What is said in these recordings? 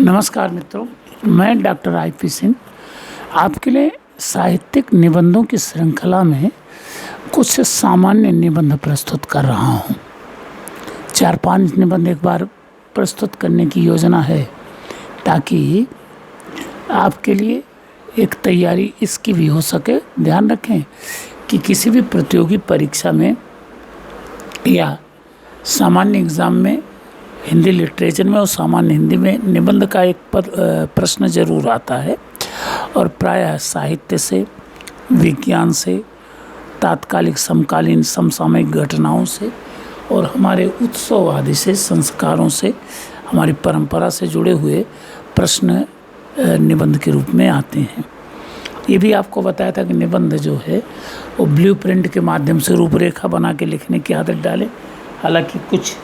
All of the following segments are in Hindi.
नमस्कार मित्रों, मैं डॉक्टर IP सिंह आपके लिए साहित्यिक निबंधों की श्रृंखला में कुछ सामान्य निबंध प्रस्तुत कर रहा हूँ। 4-5 निबंध एक बार प्रस्तुत करने की योजना है ताकि आपके लिए एक तैयारी इसकी भी हो सके। ध्यान रखें कि किसी भी प्रतियोगी परीक्षा में या सामान्य एग्ज़ाम में हिंदी लिटरेचर में और सामान्य हिंदी में निबंध का एक प्रश्न जरूर आता है और प्रायः साहित्य से, विज्ञान से, तात्कालिक समकालीन समसामयिक घटनाओं से और हमारे उत्सव आदि से, संस्कारों से, हमारी परंपरा से जुड़े हुए प्रश्न निबंध के रूप में आते हैं। ये भी आपको बताया था कि निबंध जो है वो ब्लूप्रिंट के माध्यम से रूपरेखा बना के लिखने की आदत डालें। हालांकि कुछ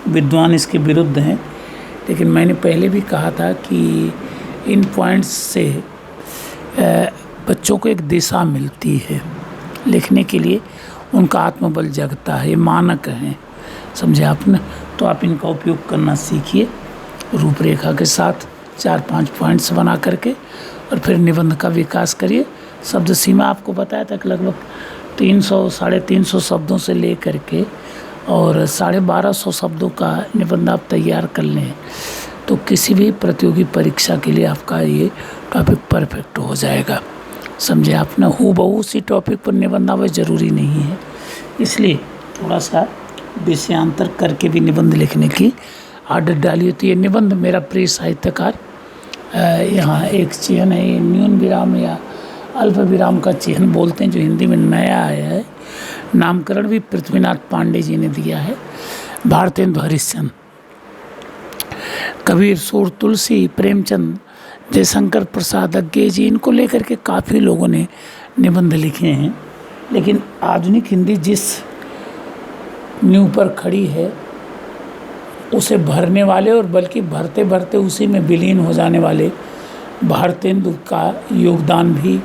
विद्वान इसके विरुद्ध हैं, लेकिन मैंने पहले भी कहा था कि इन पॉइंट्स से बच्चों को एक दिशा मिलती है लिखने के लिए, उनका आत्मबल जगता है। ये मानक हैं, समझे आपने? तो आप इनका उपयोग करना सीखिए रूपरेखा के साथ 4-5 पॉइंट्स बना करके, और फिर निबंध का विकास करिए। शब्द सीमा आपको बताया था कि लगभग 300-350 शब्दों से ले करके और 1250 शब्दों का निबंध आप तैयार कर लें तो किसी भी प्रतियोगी परीक्षा के लिए आपका ये टॉपिक परफेक्ट हो जाएगा। समझे आपने? हूबहू उसी टॉपिक पर निबंध आवे ज़रूरी नहीं है, इसलिए थोड़ा सा विषयांतर करके भी निबंध लिखने की आदत डालिए। तो ये निबंध मेरा प्रिय साहित्यकार, यहाँ एक चिह्न है, ये न्यून विराम या अल्प विराम का चिह्न बोलते हैं, जो हिंदी में नया आया है। नामकरण भी पृथ्वीनाथ पांडे जी ने दिया है। भारतेंदु हरिश्चंद्र, कबीर, सूर, तुलसी, प्रेमचंद, जयशंकर प्रसाद अज्ञे जी, इनको लेकर के काफ़ी लोगों ने निबंध लिखे हैं। लेकिन आधुनिक हिंदी जिस नींव पर खड़ी है उसे भरने वाले, और बल्कि भरते भरते उसी में विलीन हो जाने वाले भारतेंदु का योगदान भी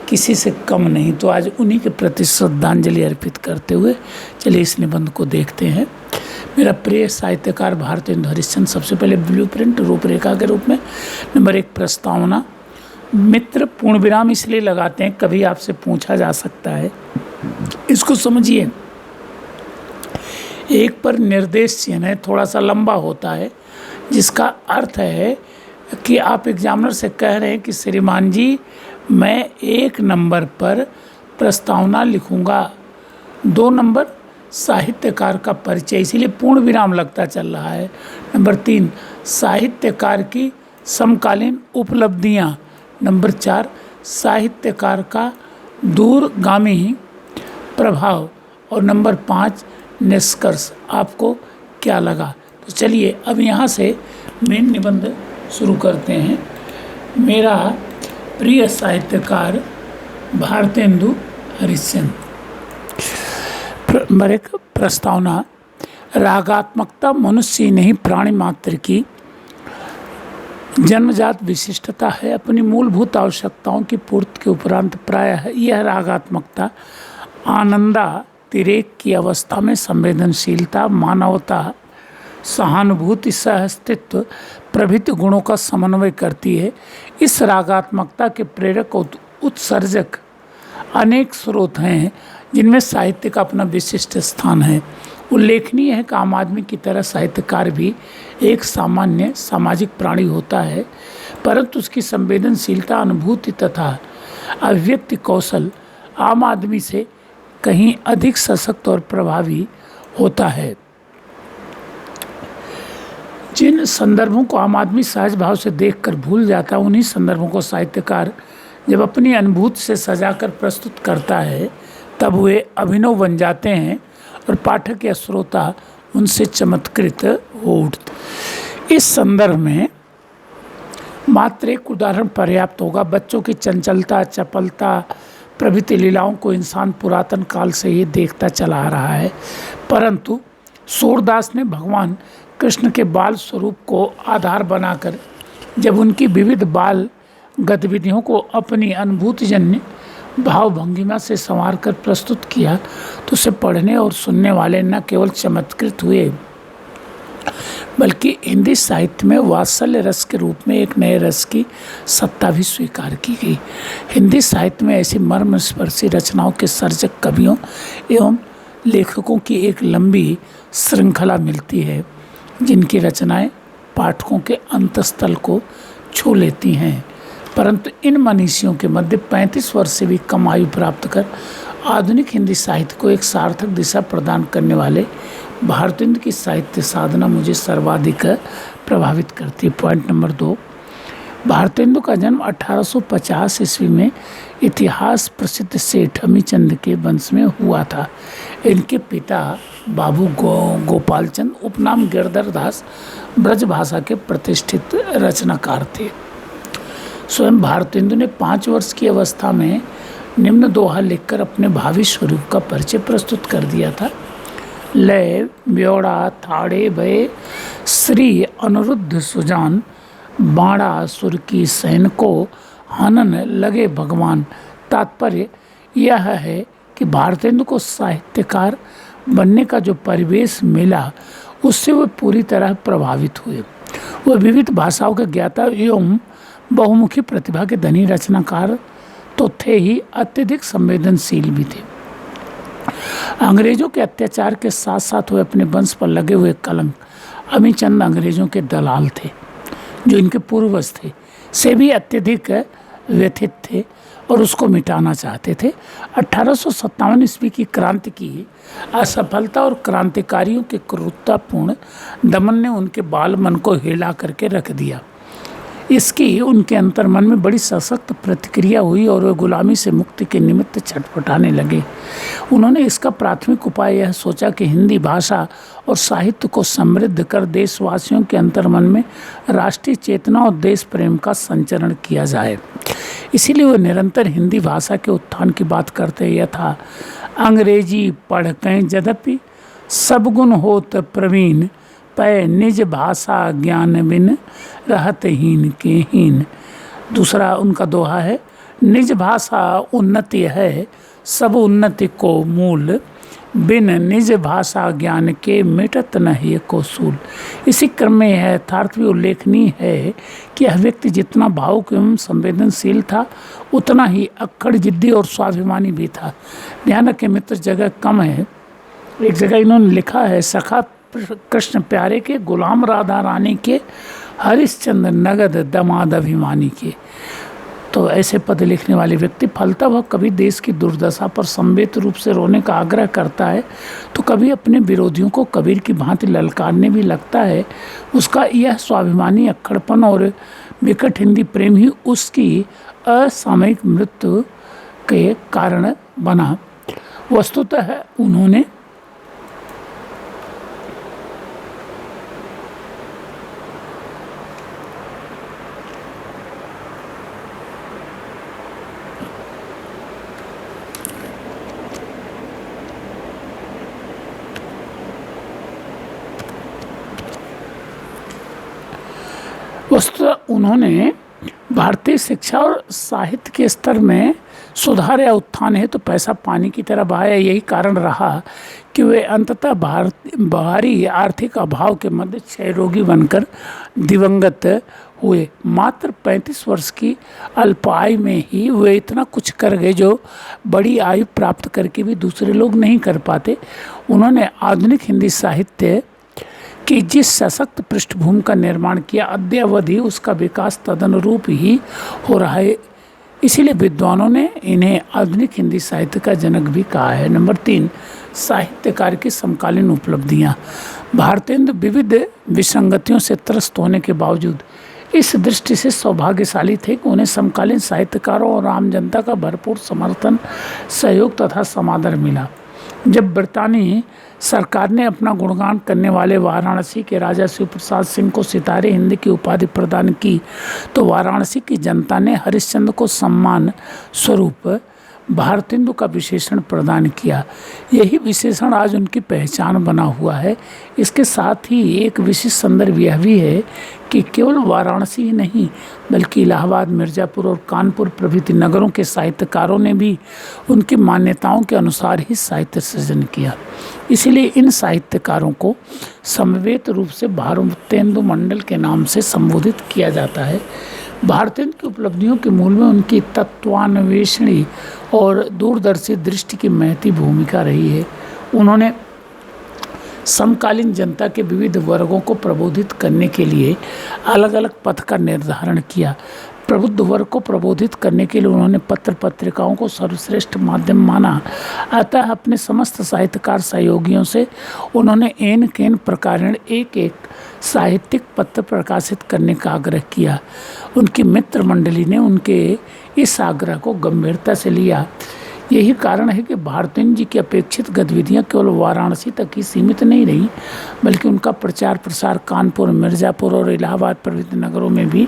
किसी से कम नहीं। तो आज उन्हीं के प्रति श्रद्धांजलि अर्पित करते हुए चलिए इस निबंध को देखते हैं। मेरा प्रिय साहित्यकार भारतेंदु हरिश्चंद्र, सबसे पहले ब्लूप्रिंट रूपरेखा के रूप में नंबर 1 प्रस्तावना। मित्र पूर्ण विराम इसलिए लगाते हैं, कभी आपसे पूछा जा सकता है, इसको समझिए। एक पर निर्देश चिन्ह है, थोड़ा सा लंबा होता है, जिसका अर्थ है कि आप एग्जामिनर से कह रहे हैं कि श्रीमान जी मैं 1 नंबर पर प्रस्तावना लिखूंगा, 2 नंबर साहित्यकार का परिचय, इसीलिए पूर्ण विराम लगता चल रहा है। नंबर 3 साहित्यकार की समकालीन उपलब्धियां। नंबर 4 साहित्यकार का दूरगामी प्रभाव। और नंबर 5 निष्कर्ष। आपको क्या लगा? तो चलिए अब यहाँ से मेन निबंध शुरू करते हैं। मेरा प्रिय साहित्यकार भारतेंदु हरिश्चंद्र। नंबर 1 प्रस्तावना। रागात्मकता मनुष्य नहीं प्राणी मात्र की जन्मजात विशिष्टता है। अपनी मूलभूत आवश्यकताओं की पूर्ति के उपरांत प्रायः यह रागात्मकता आनंदातिरेक की अवस्था में संवेदनशीलता, मानवता, सहानुभूति, सहअस्तित्व प्रभृति गुणों का समन्वय करती है। इस रागात्मकता के प्रेरक और उत्सर्जक अनेक स्रोत हैं, जिनमें साहित्य का अपना विशिष्ट स्थान है। उल्लेखनीय है कि आम आदमी की तरह साहित्यकार भी एक सामान्य सामाजिक प्राणी होता है, परंतु उसकी संवेदनशीलता, अनुभूति तथा अभिव्यक्ति कौशल आम आदमी से कहीं अधिक सशक्त और प्रभावी होता है। जिन संदर्भों को आम आदमी सहज भाव से देखकर भूल जाता है, उन्हीं संदर्भों को साहित्यकार जब अपनी अनुभूति से सजाकर प्रस्तुत करता है तब वे अभिनव बन जाते हैं और पाठक या श्रोता उनसे चमत्कृत हो उठते। इस संदर्भ में मात्र एक उदाहरण पर्याप्त होगा। बच्चों की चंचलता, चपलता प्रभृति लीलाओं को इंसान पुरातन काल से ही देखता चला आ रहा है, परंतु सूरदास ने भगवान कृष्ण के बाल स्वरूप को आधार बनाकर जब उनकी विविध बाल गतिविधियों को अपनी अनुभूतिजन्य भावभंगिमा से संवार कर प्रस्तुत किया तो उसे पढ़ने और सुनने वाले न केवल चमत्कृत हुए बल्कि हिंदी साहित्य में वात्सल्य रस के रूप में एक नए रस की सत्ता भी स्वीकार की गई। हिंदी साहित्य में ऐसी मर्मस्पर्शी रचनाओं के सर्जक कवियों एवं लेखकों की एक लंबी श्रृंखला मिलती है, जिनकी रचनाएं पाठकों के अंतःस्थल को छू लेती हैं। परंतु इन मनीषियों के मध्य 35 वर्ष से भी कम आयु प्राप्त कर आधुनिक हिंदी साहित्य को एक सार्थक दिशा प्रदान करने वाले भारतेंदु की साहित्य साधना मुझे सर्वाधिक प्रभावित करती है। पॉइंट नंबर 2, भारतेंदु का जन्म 1850 ईस्वी में इतिहास प्रसिद्ध सेठ अमीचंद के वंश में हुआ था। इनके पिता बाबू गोपाल चंद उपनाम गिरधर दास ब्रज भाषा के प्रतिष्ठित रचनाकार थे। स्वयं भारतेंदु ने 5 वर्ष की अवस्था में निम्न दोहा लिखकर अपने भावी स्वरूप का परिचय प्रस्तुत कर दिया था। लय ब्योड़ा थाड़े भय श्री अनिरुद्ध सुजान, बाड़ा सुर की सैन को हनन लगे भगवान। तात्पर्य यह है कि भारतेंदु को साहित्यकार बनने का जो परिवेश मिला, उससे वे पूरी तरह प्रभावित हुए। वह विविध भाषाओं के ज्ञाता एवं बहुमुखी प्रतिभा के धनी रचनाकार तो थे ही, अत्यधिक संवेदनशील भी थे। अंग्रेजों के अत्याचार के साथ साथ वे अपने वंश पर लगे हुए कलंक, अमीचंद अंग्रेजों के दलाल थे जो इनके पूर्वज थे, से भी अत्यधिक व्यथित थे और उसको मिटाना चाहते थे। 1857 ईस्वी की क्रांति की असफलता और क्रांतिकारियों के क्रूरतापूर्ण दमन ने उनके बाल मन को हिला करके रख दिया। इसकी उनके अंतर्मन में बड़ी सशक्त प्रतिक्रिया हुई और वे गुलामी से मुक्ति के निमित्त छटपटाने लगे। उन्होंने इसका प्राथमिक उपाय यह सोचा कि हिंदी भाषा और साहित्य को समृद्ध कर देशवासियों के अंतर्मन में राष्ट्रीय चेतना और देश प्रेम का संचरण किया जाए। इसीलिए वे निरंतर हिंदी भाषा के उत्थान की बात करते यथा अंग्रेजी पढ़ कहीं यद्यपि सब गुण होत प्रवीण, पै निज भाषा ज्ञान बिन रहत हीन के हीन। दूसरा उनका दोहा है, निज भाषा उन्नति है सब उन्नति को मूल, बिन निज भाषा ज्ञान के मिटत नहीं को सूल। इसी क्रम में यह यथार्थ भी उल्लेखनीय है कि यह व्यक्ति जितना भावुक एवं संवेदनशील था, उतना ही अक्खड़ जिद्दी और स्वाभिमानी भी था। ध्यान रखें मित्र, जगह कम है। एक जगह इन्होंने लिखा है, सखा कृष्ण प्यारे के, गुलाम राधा रानी के, हरिश्चंद्र नगद दमाद अभिमानी के। तो ऐसे पद लिखने वाले व्यक्ति फलता वह कभी देश की दुर्दशा पर संवेद रूप से रोने का आग्रह करता है, तो कभी अपने विरोधियों को कबीर की भांति ललकारने भी लगता है। उसका यह स्वाभिमानी अक्खड़पन और विकट हिंदी प्रेम ही उसकी असामयिक मृत्यु के कारण बना। वस्तुतः उन्होंने भारतीय शिक्षा और साहित्य के स्तर में सुधार या उत्थान है तो पैसा पानी की तरह बहाया। यही कारण रहा कि वे अंततः बाहरी आर्थिक अभाव के मध्य क्षय रोगी बनकर दिवंगत हुए। मात्र 35 वर्ष की अल्प आयु में ही वे इतना कुछ कर गए जो बड़ी आयु प्राप्त करके भी दूसरे लोग नहीं कर पाते। उन्होंने आधुनिक हिंदी साहित्य कि जिस सशक्त पृष्ठभूमि का निर्माण किया, अद्यावधि उसका विकास तदनुरूप ही हो रहा है। इसीलिए विद्वानों ने इन्हें आधुनिक हिंदी साहित्य का जनक भी कहा है। नंबर 3, साहित्यकार की समकालीन उपलब्धियाँ। भारतेंदु विविध विसंगतियों से त्रस्त होने के बावजूद इस दृष्टि से सौभाग्यशाली थे कि उन्हें समकालीन साहित्यकारों और आम जनता का भरपूर समर्थन, सहयोग तथा समादर मिला। जब ब्रितानी सरकार ने अपना गुणगान करने वाले वाराणसी के राजा शिव प्रसाद सिंह को सितारे हिंद की उपाधि प्रदान की, तो वाराणसी की जनता ने हरिश्चंद्र को सम्मान स्वरूप भारतेंदु का विशेषण प्रदान किया। यही विशेषण आज उनकी पहचान बना हुआ है। इसके साथ ही एक विशिष्ट संदर्भ यह भी है कि केवल वाराणसी ही नहीं बल्कि इलाहाबाद, मिर्ज़ापुर और कानपुर प्रभृति नगरों के साहित्यकारों ने भी उनकी मान्यताओं के अनुसार ही साहित्य सृजन किया। इसीलिए इन साहित्यकारों को समवेत रूप से भारतेंदु मंडल के नाम से संबोधित किया जाता है। भारतेंदु की उपलब्धियों के मूल में उनकी तत्वान्वेषणी और दूरदर्शी दृष्टि की महती भूमिका रही है। उन्होंने समकालीन जनता के विविध वर्गों को प्रबोधित करने के लिए अलग अलग पथ का निर्धारण किया। प्रबुद्ध वर्ग को प्रबोधित करने के लिए उन्होंने पत्र पत्रिकाओं को सर्वश्रेष्ठ माध्यम माना। अतः अपने समस्त साहित्यकार सहयोगियों से उन्होंने एन केन प्रकारेण एक एक साहित्यिक पत्र प्रकाशित करने का आग्रह किया। उनकी मित्र मंडली ने उनके इस आग्रह को गंभीरता से लिया। यही कारण है कि भारतेंदु जी की अपेक्षित गतिविधियां केवल वाराणसी तक ही सीमित नहीं रहीं, बल्कि उनका प्रचार प्रसार कानपुर, मिर्ज़ापुर और इलाहाबाद प्रभृति नगरों में भी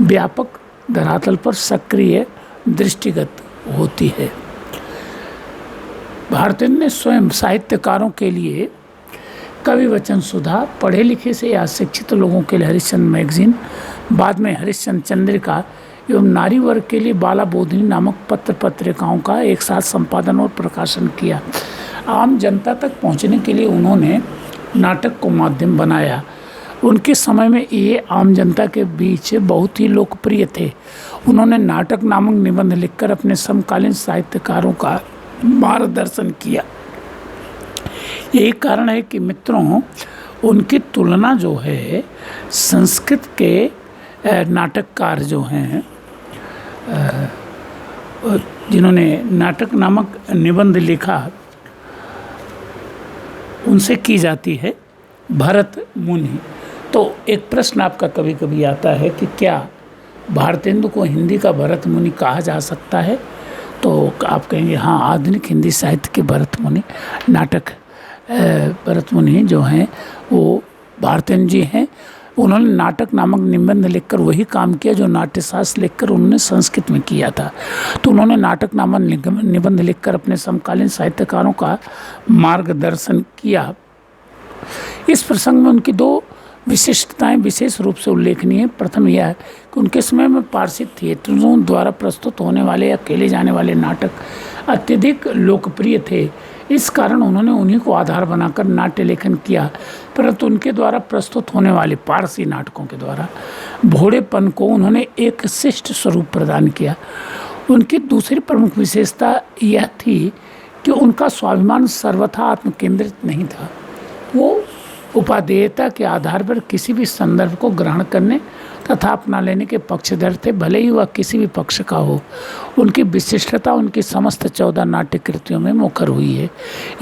व्यापक धरातल पर सक्रिय दृष्टिगत होती है। भारतेंदु ने स्वयं साहित्यकारों के लिए कवि वचन सुधा, पढ़े लिखे से या शिक्षित लोगों के लिए हरिश्चंद्र मैगजीन, बाद में हरिश्चंद्र चंद्रिका एवं नारी वर्ग के लिए बाला बोधिनी नामक पत्र पत्रिकाओं का एक साथ संपादन और प्रकाशन किया। आम जनता तक पहुंचने के लिए उन्होंने नाटक को माध्यम बनाया। उनके समय में ये आम जनता के बीच बहुत ही लोकप्रिय थे। उन्होंने नाटक नामक निबंध लिखकर अपने समकालीन साहित्यकारों का मार्गदर्शन किया। यही कारण है कि मित्रों, उनकी तुलना जो है संस्कृत के नाटककार जो हैं, जिन्होंने नाटक नामक निबंध लिखा, उनसे की जाती है, भरत मुनि। तो एक प्रश्न आपका कभी कभी आता है कि क्या भारतेंदु को हिंदी का भरत मुनि कहा जा सकता है? तो आप कहेंगे हाँ, आधुनिक हिंदी साहित्य के भरत मुनि, नाटक भरत मुनि जो हैं वो भारतेंदु जी हैं। उन्होंने नाटक नामक निबंध लिखकर वही काम किया जो नाट्यशास्त्र लिखकर उन्होंने संस्कृत में किया था। तो उन्होंने नाटक नामक निबंध लिखकर अपने समकालीन साहित्यकारों का मार्गदर्शन किया। इस प्रसंग में उनकी दो विशिष्टताएं विशेष रूप से उल्लेखनीय है। प्रथम यह है कि उनके समय में पारसी थिएटरों द्वारा प्रस्तुत होने वाले या खेले जाने वाले नाटक अत्यधिक लोकप्रिय थे। इस कारण उन्होंने उन्हीं को आधार बनाकर नाट्य लेखन किया, परंतु उनके द्वारा प्रस्तुत होने वाले पारसी नाटकों के द्वारा भोड़ेपन को उन्होंने एक शिष्ट स्वरूप प्रदान किया। उनकी दूसरी प्रमुख विशेषता यह थी कि उनका स्वाभिमान सर्वथा आत्मकेंद्रित नहीं था। वो उपादेयता के आधार पर किसी भी संदर्भ को ग्रहण करने तथा अपना लेने के पक्षधर थे, भले ही वह किसी भी पक्ष का हो। उनकी विशिष्टता उनकी समस्त 14 नाट्य कृतियों में मुखर हुई है।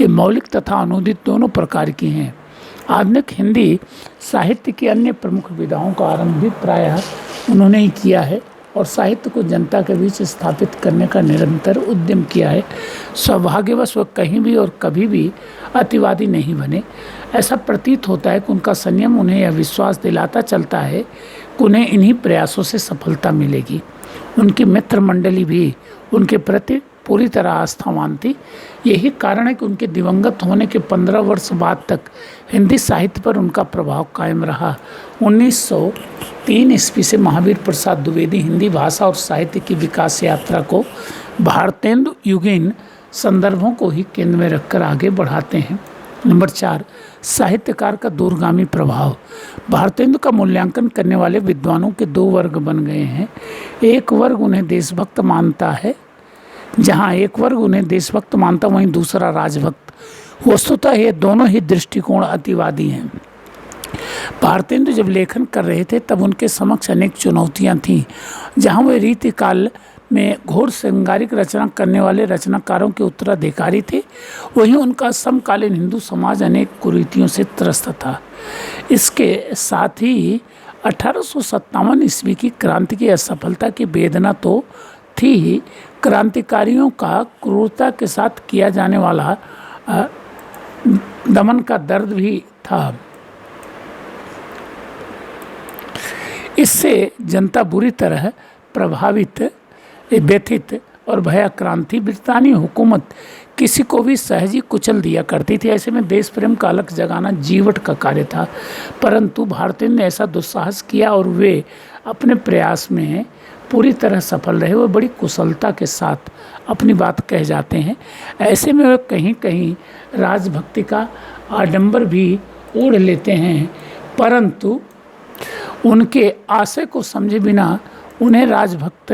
ये मौलिक तथा अनुदित दोनों प्रकार की हैं। आधुनिक हिंदी साहित्य की अन्य प्रमुख विधाओं का आरंभ भी प्रायः उन्होंने ही किया है और साहित्य को जनता के बीच स्थापित करने का निरंतर उद्यम किया है। सौभाग्यवश वह कहीं भी और कभी भी अतिवादी नहीं बने। ऐसा प्रतीत होता है कि उनका संयम उन्हें यह विश्वास दिलाता चलता है कि उन्हें इन्हीं प्रयासों से सफलता मिलेगी। उनकी मित्र मंडली भी उनके प्रति पूरी तरह आस्थावान थी। यही कारण है कि उनके दिवंगत होने के 15 वर्ष बाद तक हिंदी साहित्य पर उनका प्रभाव कायम रहा। 1903 ईस्वी से महावीर प्रसाद द्विवेदी हिंदी भाषा और साहित्य की विकास यात्रा को भारतेंदु युगीन संदर्भों को ही केंद्र में रखकर आगे बढ़ाते हैं। नंबर 4, साहित्यकार का दूरगामी प्रभाव। भारतेंदु का मूल्यांकन करने वाले विद्वानों के 2 वर्ग बन गए हैं। एक वर्ग उन्हें देशभक्त मानता है, जहाँ एक वर्ग उन्हें देशभक्त मानता वहीं दूसरा राजभक्त। वस्तुतः ये दोनों ही दृष्टिकोण अतिवादी हैं। भारतेंदु जब लेखन कर रहे थे तब उनके समक्ष अनेक चुनौतियाँ थीं। जहाँ वे रीतिकाल में घोर श्रृंगारिक रचना करने वाले रचनाकारों के उत्तराधिकारी थे, वहीं उनका समकालीन हिंदू समाज अनेक कुरीतियों से त्रस्त था। इसके साथ ही 1857 ईस्वी की क्रांति की असफलता की वेदना तो थी ही, क्रांतिकारियों का क्रूरता के साथ किया जाने वाला दमन का दर्द भी था। इससे जनता बुरी तरह प्रभावित, व्यथित और भयाक्रांति ब्रितानी हुकूमत किसी को भी सहज ही कुचल दिया करती थी। ऐसे में देश प्रेम का अलख जगाना जीवट का कार्य था, परंतु भारतेंदु ने ऐसा दुस्साहस किया और वे अपने प्रयास में पूरी तरह सफल रहे। वो बड़ी कुशलता के साथ अपनी बात कह जाते हैं। ऐसे में वे कहीं कहीं राजभक्ति का आडंबर भी ओढ़ लेते हैं, परंतु उनके आशय को समझे बिना उन्हें राजभक्त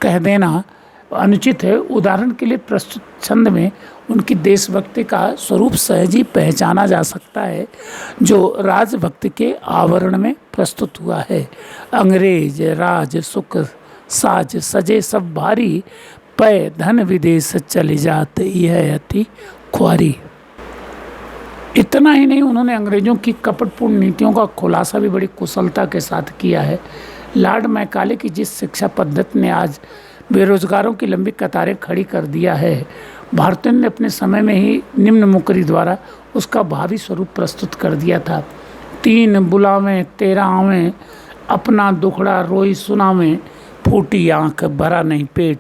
कह देना अनुचित है। उदाहरण के लिए प्रस्तुत छंद में उनकी देशभक्ति का स्वरूप सहज ही पहचाना जा सकता है, जो राजभक्ति के आवरण में प्रस्तुत हुआ है। अंग्रेज राज सुख साज सजे सब भारी, पै धन विदेश चले जाते यह अति ख्वारी। इतना ही नहीं, उन्होंने अंग्रेजों की कपटपूर्ण नीतियों का खुलासा भी बड़ी कुशलता के साथ किया है। लॉर्ड मैकाले की जिस शिक्षा पद्धति ने आज बेरोजगारों की लंबी कतारें खड़ी कर दिया है, भारतेंदु ने अपने समय में ही निम्न मुकरी द्वारा उसका भावी स्वरूप प्रस्तुत कर दिया था। 3 बुलावें 13 आवें, अपना दुखड़ा रोई सुनावें, फूटी आंख भरा नहीं पेट,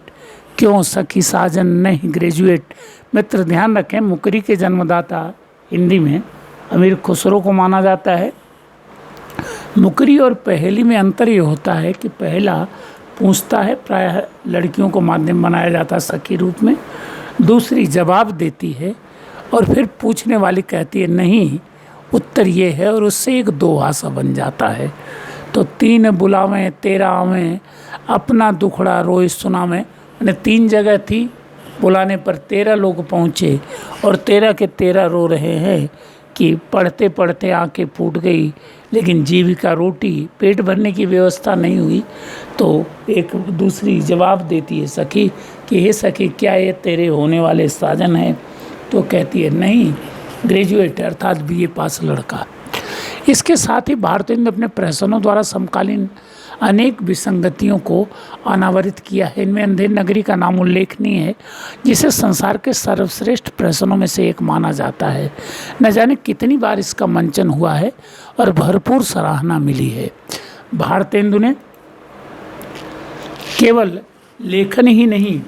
क्यों सखी साजन नहीं ग्रेजुएट। मित्र ध्यान रखें, मुकरी के जन्मदाता हिंदी में अमीर खुसरो को माना जाता है। मुकरी और पहेली में अंतर ये होता है कि पहला पूछता है, प्रायः लड़कियों को माध्यम बनाया जाता है सखी रूप में, दूसरी जवाब देती है और फिर पूछने वाली कहती है नहीं उत्तर ये है, और उससे एक दोहा सा बन जाता है। तो 3 बुलावें 13 आवें, अपना दुखड़ा रोई सुनावें, मैंने 3 जगह थी, बुलाने पर 13 लोग पहुँचे और 13 के 13 रो रहे हैं कि पढ़ते पढ़ते आंखें फूट गई, लेकिन जीविका रोटी पेट भरने की व्यवस्था नहीं हुई। तो एक दूसरी जवाब देती है सखी कि हे सखी, क्या ये तेरे होने वाले साजन है? तो कहती है नहीं, ग्रेजुएट अर्थात BA पास लड़का। इसके साथ ही भारतेंदु ने अपने प्रहसनों द्वारा समकालीन अनेक विसंगतियों को अनावरित किया है। इनमें अंधेर नगरी का नाम उल्लेखनीय है, जिसे संसार के सर्वश्रेष्ठ प्रहसनों में से एक माना जाता है। न जाने कितनी बार इसका मंचन हुआ है और भरपूर सराहना मिली है। भारतेंदु ने केवल लेखन ही नहीं,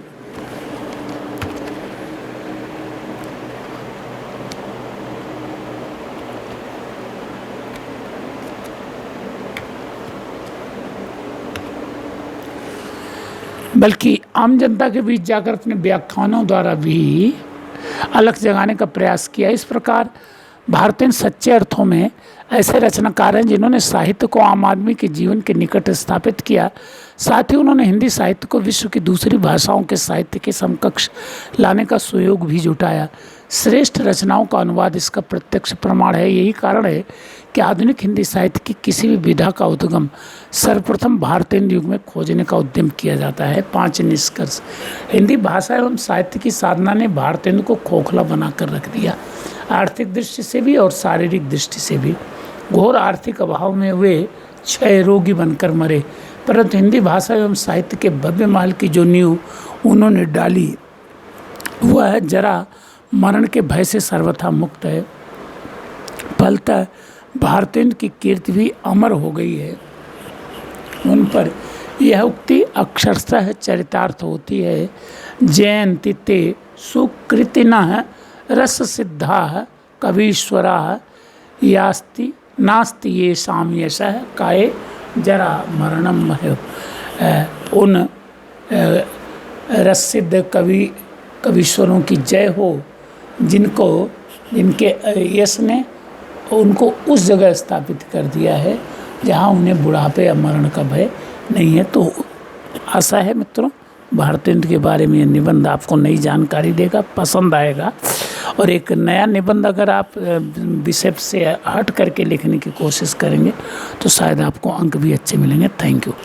बल्कि आम जनता के बीच जाकर अपने व्याख्यानों द्वारा भी अलख जगाने का प्रयास किया। इस प्रकार भारतेंदु सच्चे अर्थों में ऐसे रचनाकार हैं जिन्होंने साहित्य को आम आदमी के जीवन के निकट स्थापित किया। साथ ही उन्होंने हिंदी साहित्य को विश्व की दूसरी भाषाओं के साहित्य के समकक्ष लाने का सुयोग भी जुटाया। श्रेष्ठ रचनाओं का अनुवाद इसका प्रत्यक्ष प्रमाण है। यही कारण है कि आधुनिक हिंदी साहित्य की किसी भी विधा का उद्गम सर्वप्रथम भारतेंदु युग में खोजने का उद्यम किया जाता है। 5 निष्कर्ष। हिंदी भाषा एवं साहित्य की साधना ने भारतेंदु को खोखला बनाकर रख दिया, आर्थिक दृष्टि से भी और शारीरिक दृष्टि से भी। घोर आर्थिक अभाव में वे क्षय रोगी बनकर मरे, परंतु हिंदी भाषा एवं साहित्य के भव्य महल की जो नींव उन्होंने डाली वह जरा मरण के भय से सर्वथा मुक्त है। फलतः भारतेंदु की कीर्ति भी अमर हो गई है। उन पर यह उक्ति अक्षरशः चरितार्थ होती है, जयंति ते सुकृतिनः रस सिद्धा कवीश्वरा यास्ति नास्ति ये शाम यशः काये जरा मरणम है। उन रससिद्ध कवीश्वरों की जय हो जिनके यश ने उनको उस जगह स्थापित कर दिया है जहाँ उन्हें बुढ़ापे या मरण का भय नहीं है। तो आशा है मित्रों, भारतेंदु के बारे में यह निबंध आपको नई जानकारी देगा, पसंद आएगा। और एक नया निबंध अगर आप विषय से हट करके लिखने की कोशिश करेंगे तो शायद आपको अंक भी अच्छे मिलेंगे। Thank you.